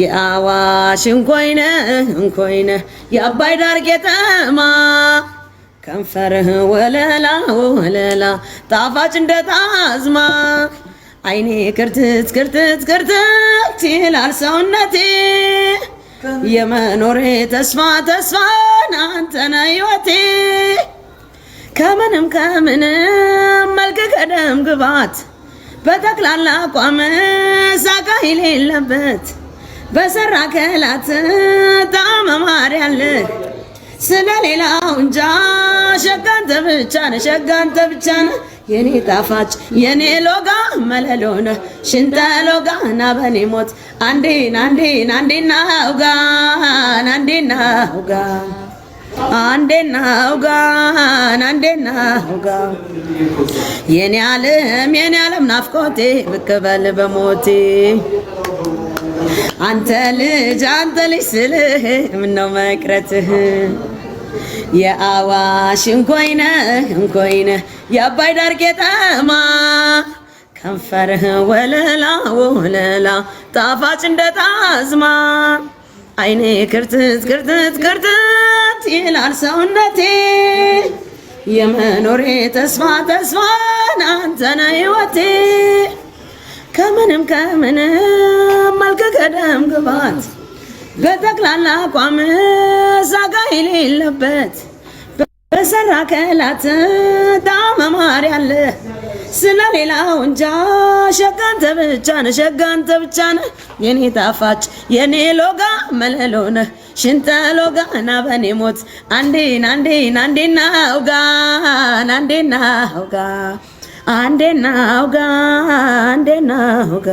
የአዋሽ እንኮይነ የአባይ ዳር ቄጠማ ከንፈርህ ወለላ ጣፋጭ እንደ ጣዝማ አይኔ ክርትት ይላል ሰውነቴ የመኖሬ ተስፋ አንተ ነህ ሕይወቴ ከምንም መልክ ከደም ግባት በጠቅላላ አቋም ሳቃ የሌለበት በሰራ ከላት ጣዕመ ማር ያለ ስለሌላው እንጃ ሸጋንተ ብቻ ነህ የኔ ጣፋጭ የኔ ሎጋ መለሎነ ሽንተ ሎጋ ና በኔ ሞት አንዴና ውጋ የኔ ዓለም ናፍቆቴ ብቅ በል በሞቴ አንተ ልጅ ስልህ ምነው መቅረትህ የአዋሽ እንኮይነ የአባይ ዳር ቄጠማ ከንፈርህ ወለላ ጣፋጭ እንደ ጣዝማ አይኔ ክርትት ይላል ሰውነቴ የመኖሬ ተስፋ አንተ ነህ ሕይወቴ ከምንም መልክ ከደም ግባት በጠቅላላ አቋም ሳጋ የሌለበት በሰራ ከላት ጣዕመ ማር ያለ ስለሌላው እንጃ ሸጋንተ ብቻ ነህ የኔ ጣፋጭ የኔ ሎጋ መለሎ ነህ ሽንተ ሎጋ ና በኔ ሞት አንዴና ውጋ